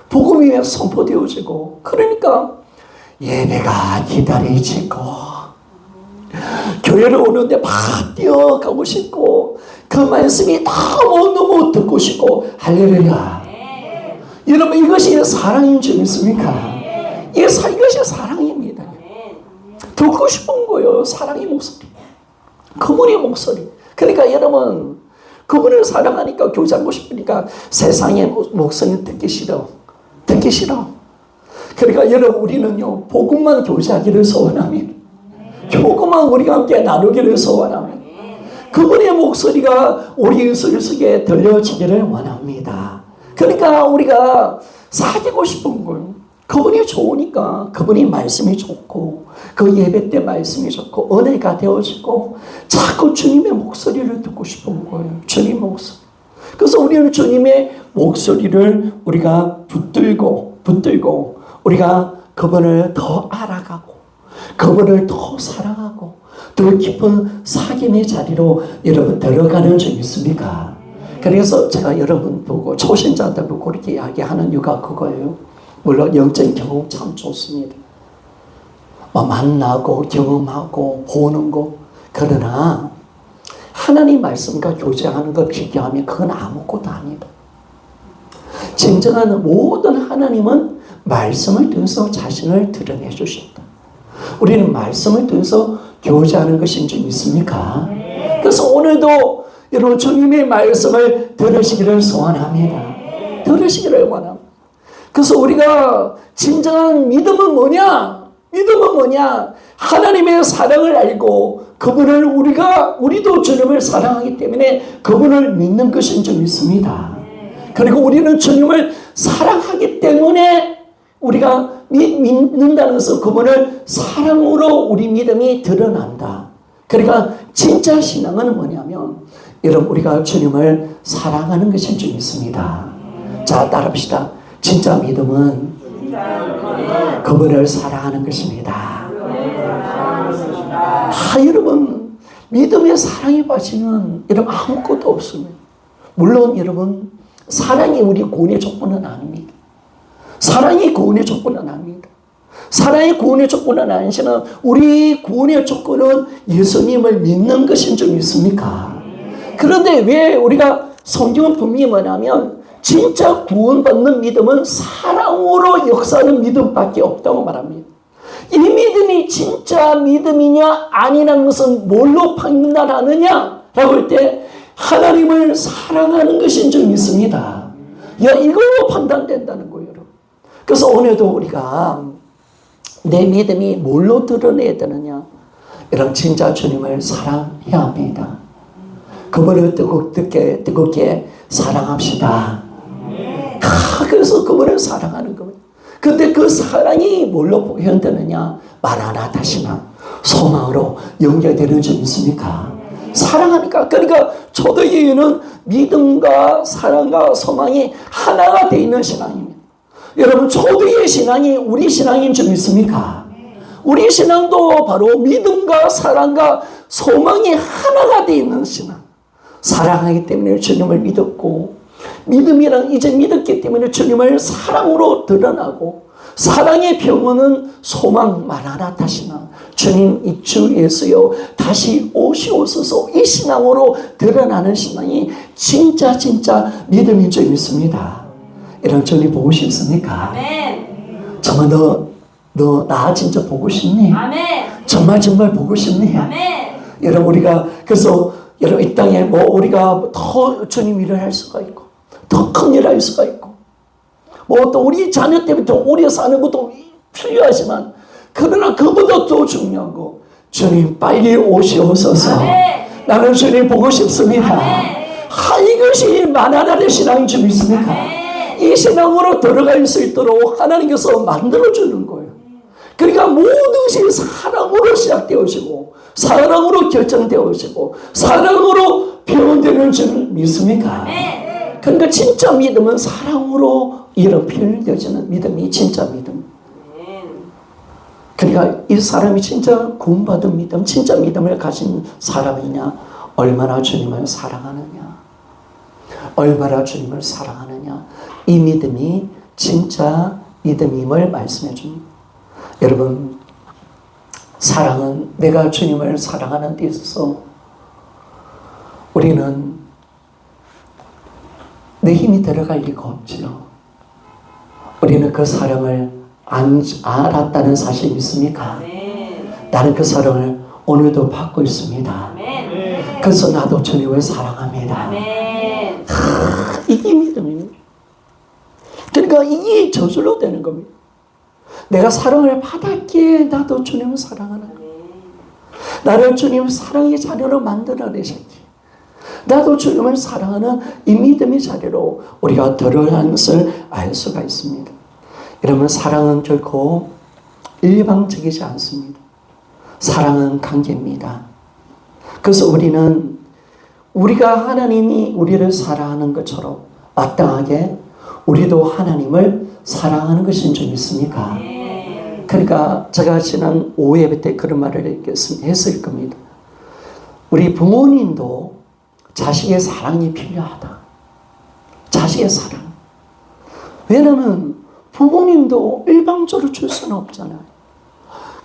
복음이 선포되어지고, 그러니까 예배가 기다려지고 교회를 오는데 막 뛰어가고 싶고 그 말씀이 너무너무 듣고 싶고 할렐루야. 여러분, 이것이 사랑인 줄 믿습니까? 이것이 사랑입니다. 듣고 싶은 거예요. 사랑의 목소리, 그분의 목소리. 그러니까 여러분, 그분을 사랑하니까 교제하고 싶으니까 세상의 목소리는 듣기 싫어. 그러니까 여러분, 우리는요, 복음만 교제하기를 소원합니다. 복음만 우리가 함께 나누기를 소원합니다. 그분의 목소리가 우리 속에 들려지기를 원합니다. 그러니까 우리가 사귀고 싶은 거예요. 그분이 좋으니까 그분이 말씀이 좋고 그 예배 때 말씀이 좋고 은혜가 되어지고 자꾸 주님의 목소리를 듣고 싶은 거예요. 주님의 목소리. 그래서 우리는 주님의 목소리를 우리가 붙들고 우리가 그분을 더 알아가고 그분을 더 사랑하고 더 깊은 사귐의 자리로 여러분 들어가는 적 있습니까? 그래서 제가 여러분 보고 초신자들 보고 그렇게 이야기하는 이유가 그거예요. 물론 영적인 경험 참 좋습니다. 만나고 경험하고 보는 거. 그러나 하나님 말씀과 교제하는 걸 비교하면 그건 아무것도 아니다. 진정한 모든 하나님은 말씀을 통해서 자신을 드러내 주셨다. 우리는 말씀을 통해서 교제하는 것인 줄 믿습니까? 그래서 오늘도 여러분 주님의 말씀을 들으시기를 소원합니다. 들으시기를 원합니다. 그래서 우리가 진정한 믿음은 뭐냐? 믿음은 뭐냐? 하나님의 사랑을 알고 그분을 우리도 주님을 사랑하기 때문에 그분을 믿는 것인 줄 믿습니다. 그리고 우리는 주님을 사랑하기 때문에 우리가 믿는다는 것은 그분을 사랑으로 우리 믿음이 드러난다. 그러니까 진짜 신앙은 뭐냐면 여러분 우리가 주님을 사랑하는 것인 줄 믿습니다. 자, 따라합시다. 진짜 믿음은 그분을 사랑하는 것입니다. 여러분 믿음의 사랑에 빠지면 여러분 아무것도 없습니다. 물론 여러분 사랑이 우리 구원의 조건은 아닙니다. 사랑이 구원의 조건은 아닙니다. 사랑의 구원의 조건은 아니시는 우리 구원의 조건은 예수님을 믿는 것인 줄 믿습니까? 그런데 왜 우리가 성경은 분명히 뭐냐면 진짜 구원받는 믿음은 사랑으로 역사하는 믿음밖에 없다고 말합니다. 이 믿음이 진짜 믿음이냐 아니냐는 것은 뭘로 판단하느냐 라고 할 때 하나님을 사랑하는 것인 줄 믿습니다. 이걸로 판단된다는 거예요. 그래서 오늘도 우리가 내 믿음이 뭘로 드러내야 되느냐? 여러분 진짜 주님을 사랑해야 합니다. 그분을 뜨겁게 사랑합시다. 그래서 그분을 사랑하는 겁니다. 근데 그 사랑이 뭘로 표현되느냐? 마라나타 신앙, 소망으로 연결되는 줄 믿습니까? 사랑하니까. 그러니까 초대교회는 믿음과 사랑과 소망이 하나가 되어 있는 신앙입니다. 여러분 초대의 신앙이 우리 신앙인 줄 믿습니까? 우리 신앙도 바로 믿음과 사랑과 소망이 하나가 되어 있는 신앙. 사랑하기 때문에 주님을 믿었고 믿음이란 이제 믿었기 때문에 주님을 사랑으로 드러나고 사랑의 병원은 소망 마라나타 신앙. 주님 이 주 예수여 다시 오시옵소서. 이 신앙으로 드러나는 신앙이 진짜 믿음인 줄 믿습니다. 이런 주님 보고 싶습니까? 아멘. 정말 너 나 진짜 보고 싶니? 아멘. 정말 보고 싶니? 아멘. 여러분 우리가 그래서 여러분 이 땅에 뭐 우리가 더 주님 일을 할 수가 있고 더 큰 일을 할 수가 있고 뭐 또 우리 자녀 때문에 더 오래 사는 것도 필요하지만 그러나 그보다 더 중요한 거 주님 빨리 오시옵소서. 아멘. 나는 주님 보고 싶습니다. 이것이 마나나의 신앙인 줄 믿습니까? 아멘. 이 신앙으로 들어갈 수 있도록 하나님께서 만들어주는 거예요. 그러니까 모든 것이 사랑으로 시작되어지고 사랑으로 결정되어지고 사랑으로 표현되는 줄 믿습니까? 그러니까 진짜 믿음은 사랑으로 이런 표현되어지는 믿음이 진짜 믿음. 그러니까 이 사람이 진짜 구원받은 믿음, 진짜 믿음을 가진 사람이냐, 얼마나 주님을 사랑하느냐, 얼마나 주님을 사랑하느냐, 이 믿음이 진짜 믿음임을 말씀해 줍니다. 여러분, 사랑은 내가 주님을 사랑하는 데 있어서 우리는 내 힘이 들어갈 리가 없지요. 우리는 그 사랑을 알았다는 사실 믿습니까? 나는 그 사랑을 오늘도 받고 있습니다. 그래서 나도 주님을 사랑합니다. 이게 믿음입니다. 그러니까 이게 저절로 되는 겁니다. 내가 사랑을 받았기에 나도 주님을 사랑하는 거예요. 나를 주님의 사랑의 자리로 만들어내셨기에 나도 주님을 사랑하는 이 믿음의 자리로 우리가 들어가는 것을 알 수가 있습니다. 여러분, 사랑은 결코 일방적이지 않습니다. 사랑은 관계입니다. 그래서 우리는 우리가 하나님이 우리를 사랑하는 것처럼 마땅하게 우리도 하나님을 사랑하는 것인 줄 믿습니까? 그러니까 제가 지난 5회 때 그런 말을 했을 겁니다. 우리 부모님도 자식의 사랑이 필요하다. 자식의 사랑. 왜냐하면 부모님도 일방적으로 줄 수는 없잖아요.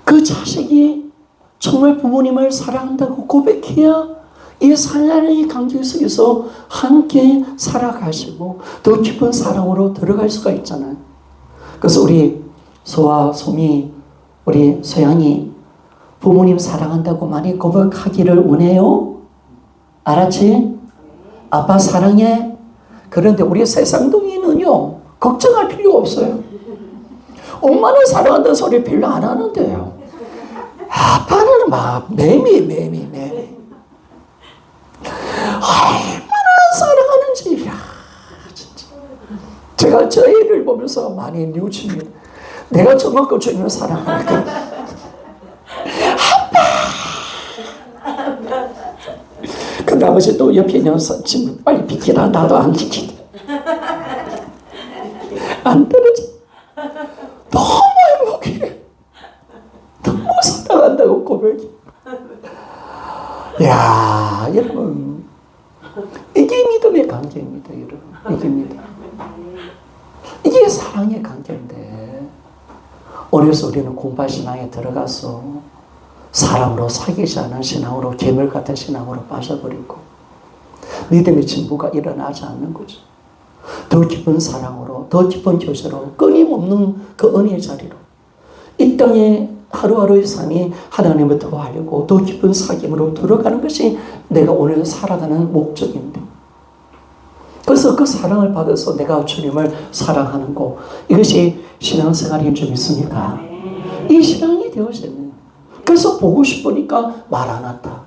그 자식이 정말 부모님을 사랑한다고 고백해야 이 사랑의 관계 속에서 함께 살아가시고 더 깊은 사랑으로 들어갈 수가 있잖아요. 그래서 우리 소와 소미, 우리 소양이 부모님 사랑한다고 많이 고백하기를 원해요. 알았지? 아빠 사랑해. 그런데 우리 세상동이는요, 걱정할 필요가 없어요. 엄마는 사랑한다는 소리 별로 안 하는데요. 아빠는 막 매미. 얼마나 사랑하는지. 야, 진짜. 제가 저 애를 보면서 많이 뉘우칩니다. 내가 저만큼 주님을 사랑하니까. 아빠! 근데 아버지 또 옆에 있는 지금 빨리 비키라. 나도 안 비키다. 안 떨어져. 너무 행복해. 너무 사랑한다고 고백해. 야, 여러분. 이게 믿음의 관계입니다, 여러분. 이깁니다. 이게 사랑의 관계인데, 어려서 우리는 공부할 신앙에 들어가서 사랑으로 사귀지 않은 신앙으로, 괴물 같은 신앙으로 빠져버리고, 믿음의 진보가 일어나지 않는 거죠. 더 깊은 사랑으로, 더 깊은 교제로, 끊임없는 그 은혜의 자리로, 이 땅에 하루하루의 삶이 하나님을 더하려고 더 깊은 사귐으로 들어가는 것이 내가 오늘 살아가는 목적인데, 그래서 그 사랑을 받아서 내가 주님을 사랑하는 것, 이것이 신앙생활인 줄 믿습니까? 이 신앙이 되어지는. 그래서 보고 싶으니까 마라나타.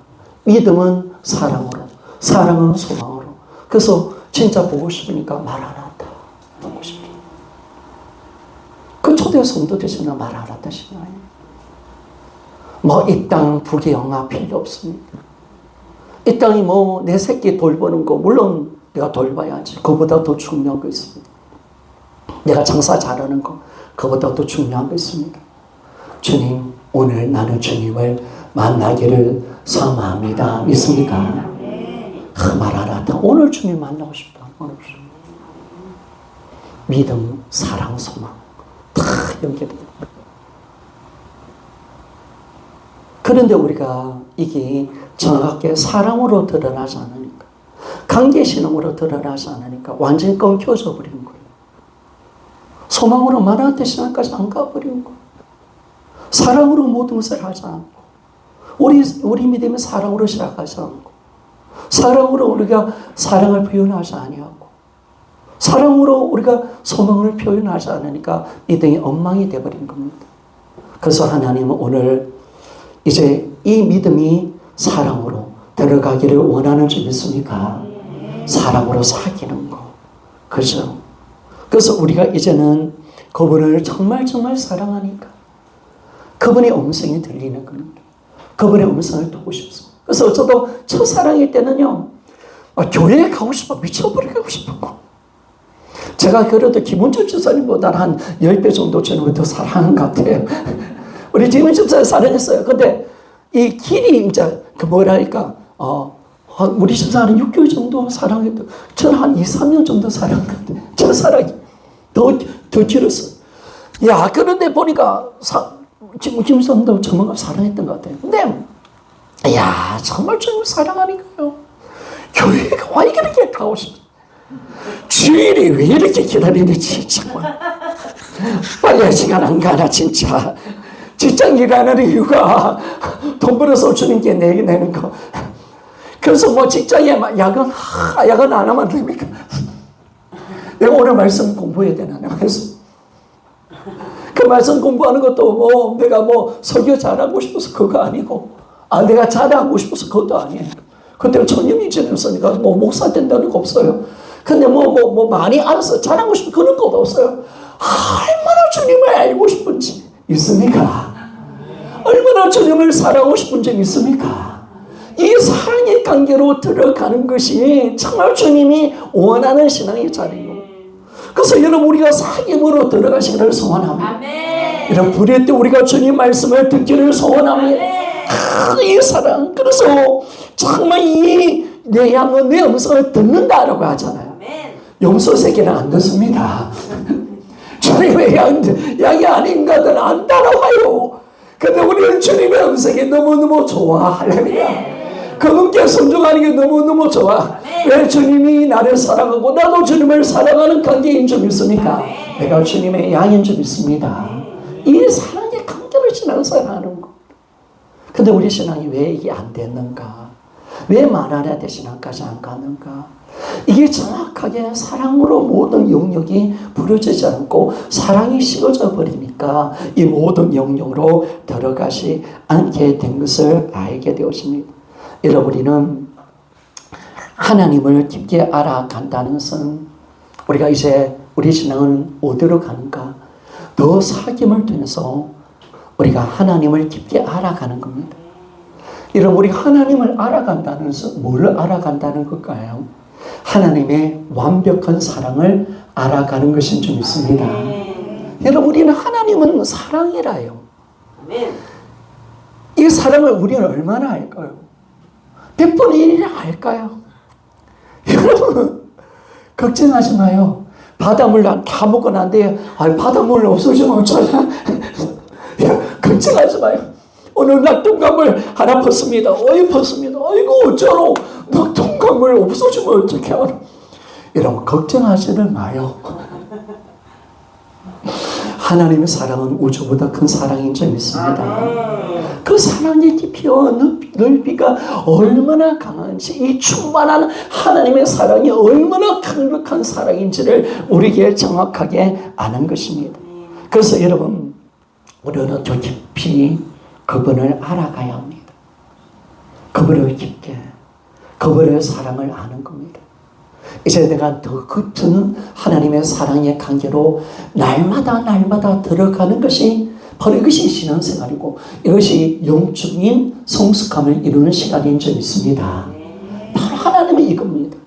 믿음은 사랑으로, 사랑은 소망으로. 그래서 진짜 보고 싶으니까 마라나타. 보고 싶다. 그 초대 성도 되시는 마라나타 신앙이에요. 뭐 이 땅 부귀영화 필요 없습니다. 이 땅이 뭐 내 새끼 돌보는 거 물론 내가 돌봐야지. 그보다 더 중요한 거 있습니다. 내가 장사 잘하는 거 그보다 더 중요한 거 있습니다. 주님, 오늘 나는 주님을 만나기를 사모합니다. 믿습니까? 말하라다. 오늘 주님 만나고 싶다. 오늘 주님. 믿음, 사랑, 소망 다 연결됩니다. 그런데 우리가 이게 정확하게 사랑으로 드러나지 않으니까, 관계신앙으로 드러나지 않으니까 완전히 끊겨져 버린 거예요. 소망으로 마라나타 신앙까지 안 가버린 거예요. 사랑으로 모든 것을 하지 않고, 우리 믿음은 사랑으로 시작하지 않고, 사랑으로 우리가 사랑을 표현하지 아니하고, 사랑으로 우리가 소망을 표현하지 않으니까 믿음이 엉망이 되어버린 겁니다. 그래서 하나님은 오늘 이제 이 믿음이 사랑으로 들어가기를 원하는 줄 믿습니까? 사랑으로 사귀는 거. 그죠? 그래서 우리가 이제는 그분을 정말 사랑하니까 그분의 음성이 들리는 겁니다. 그분의 음성을 듣고 싶습니다. 그래서 저도 첫사랑일 때는요, 교회에 가고 싶어. 미쳐버리고 싶었고. 제가 그래도 김은철 집사님보다 한 10배 정도 저는 더 사랑한 것 같아요. 우리 김은철 집사님 사랑했어요. 근데 이 길이 이제 그 뭐랄까, 우리 집사는 6개월 정도 사랑했고, 저는 한 2, 3년 정도 사랑했거든요. 첫사랑이 더 길었어요. 야, 그런데 보니까 김선도 저만큼 사랑했던 것 같아요. 근데 야, 정말 주님을 사랑하니까요, 교회가 왜 이렇게 가고 싶어. 주일이 왜 이렇게 기다리는지 정말 빨리 시간 안 가나. 진짜 직장 일하는 이유가 돈 벌어서 주님께 내는 거. 그래서 뭐 직장에 야근 안 하면 됩니까? 내가 오늘 말씀 공부해야 되나? 그래서 그 말씀 공부하는 것도 뭐 내가 뭐 설교 잘하고 싶어서 그거 아니고, 내가 잘하고 싶어서 그것도 아니에요. 그때 전염이 지냈으니까 뭐 목사 된다는 거 없어요. 근데 뭐 많이 알아서 잘하고 싶은 그런 것도 없어요. 얼마나 주님을 알고 싶은지 있습니까? 얼마나 주님을 사랑하고 싶은지 있습니까? 이 사랑의 관계로 들어가는 것이 정말 주님이 원하는 신앙의 자리예요. 그래서 여러분, 우리가 사귐으로 들어가시기를 소원합니다. 여러분, 부를 때 우리가 주님 말씀을 듣기를 소원합니다. 이 사랑. 그래서 정말 내 양은 내 음성을 듣는다라고 하잖아요. 염소 새끼는 안 듣습니다. 주님의 양이 아닌 것은 안 따라와요. 근데 우리는 주님의 음성이 너무너무 좋아. 할렐루야. 그분께 순종하는 게 너무너무 좋아. 왜? 주님이 나를 사랑하고 나도 주님을 사랑하는 관계인 줄 믿습니까? 내가 주님의 양인 줄 믿습니다. 이 사랑의 관계를 지나서 하는 거. 근데 우리 신앙이 왜 이게 안 됐는가? 왜 말하려 대 신앙까지 안 가는가? 이게 정확하게 사랑으로 모든 영역이 부러지지 않고 사랑이 식어져 버리니까 이 모든 영역으로 들어가지 않게 된 것을 알게 되었습니다. 여러분, 우리는 하나님을 깊게 알아간다는 것은 우리가 이제 우리 신앙은 어디로 가는가? 더 사귐을 통해서 우리가 하나님을 깊게 알아가는 겁니다. 여러분, 우리 하나님을 알아간다는 것은 뭘 알아간다는 걸까요? 하나님의 완벽한 사랑을 알아가는 것인 줄 믿습니다. 여러분, 우리는 하나님은 사랑이라요. 이 사랑을 우리는 얼마나 알까요? 100분의 1이나 알까요? 여러분, 걱정하지 마요. 바닷물 다 먹고 난 뒤에 바닷물 없어지면 어쩌냐? 걱정하지 마요. 오늘 낙동강물 하나 폈습니다. 폈습니다. 아이고 어쩌노? 낙동강물 없어지면 어떻게 하나? 여러분, 걱정하지를 마요. 하나님의 사랑은 우주보다 큰 사랑인 줄 믿습니다. 그 사랑의 깊이와 넓이가 얼마나 강한지, 이 충만한 하나님의 사랑이 얼마나 강력한 사랑인지를 우리에게 정확하게 아는 것입니다. 그래서 여러분, 우리는 더 깊이 그분을 알아가야 합니다. 그분을 깊게, 그분의 사랑을 아는 겁니다. 이제 내가 더 겉은 하나님의 사랑의 관계로 날마다 들어가는 것이 바로 이것이 신앙생활이고 이것이 영적인 성숙함을 이루는 시간인 줄 믿습니다. 바로 하나님의 이겁니다.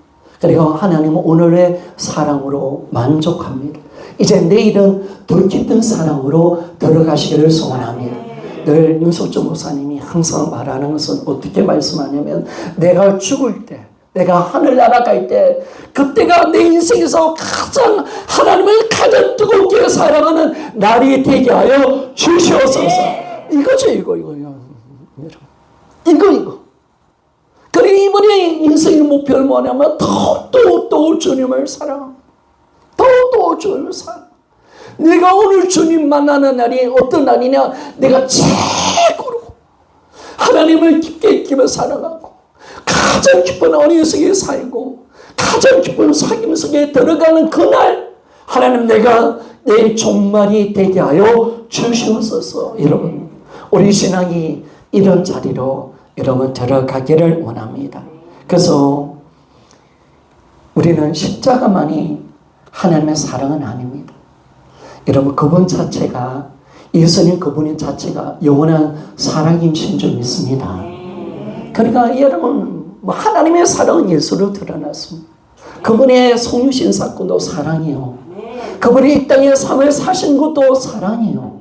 그리고 하나님은 오늘의 사랑으로 만족합니다. 이제 내일은 더 깊은 사랑으로 들어가시기를 소원합니다. 늘 윤석주 목사님이 항상 말하는 것은 어떻게 말씀하냐면, 내가 죽을 때, 내가 하늘 날아갈 때, 그때가 내 인생에서 가장 하나님을 가장 뜨겁게 사랑하는 날이 되게 하여 주시옵소서. 이거죠, 이거. 그리고 이번에 인생의 목표는 뭐냐면 또 주님을 사랑하고 또 주님을 사랑하고, 내가 오늘 주님 만나는 날이 어떤 날이냐? 내가 최고로 하나님을 깊게 사랑하고 가장 깊은 언약 속에 살고 가장 깊은 사귐 속에 들어가는 그날, 하나님 내가 내 종말이 되게 하여 주시옵소서. 여러분, 우리 신앙이 이런 자리로 여러분 들어가기를 원합니다. 그래서 우리는 십자가만이 하나님의 사랑은 아닙니다. 여러분, 그분 자체가, 예수님 그분 자체가 영원한 사랑이신 줄 믿습니다. 그러니까 여러분, 하나님의 사랑은 예수로 드러났습니다. 그분의 성육신 사건도 사랑이요. 그분이 이 땅에 삶을 사신 것도 사랑이요.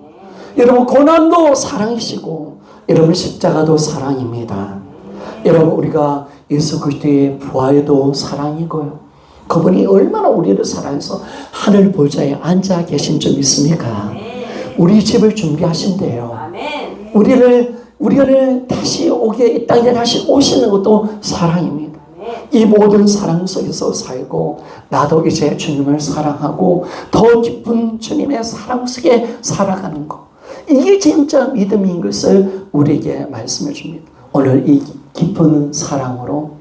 여러분, 고난도 사랑이시고 여러분, 십자가도 사랑입니다. 여러분, 우리가 예수 그리스도의 부활도 사랑이고요. 그분이 얼마나 우리를 사랑해서 하늘 보좌에 앉아 계신 줄 믿습니까? 우리 집을 준비하신대요. 우리를 다시 오게, 이 땅에 다시 오시는 것도 사랑입니다. 이 모든 사랑 속에서 살고, 나도 이제 주님을 사랑하고 더 깊은 주님의 사랑 속에 살아가는 것, 이게 진짜 믿음인 것을 우리에게 말씀해 줍니다. 오늘 이 깊은 사랑으로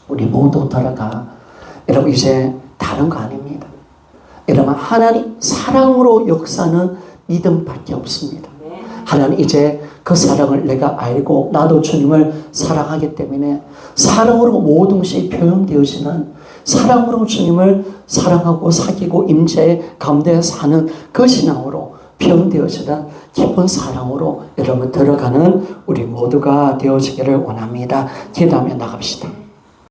우리 모두 돌아가. 여러분, 이제 다른 거 아닙니다. 여러분, 하나님 사랑으로 역사는 믿음밖에 없습니다. 하나님, 이제 그 사랑을 내가 알고 나도 주님을 사랑하기 때문에 사랑으로 모든 것이 표현되어지는, 사랑으로 주님을 사랑하고 사귀고 임재 가운데 사는 그 신앙으로 표현되어지는 깊은 사랑으로 여러분 들어가는 우리 모두가 되어지기를 원합니다. 기도하며 나갑시다.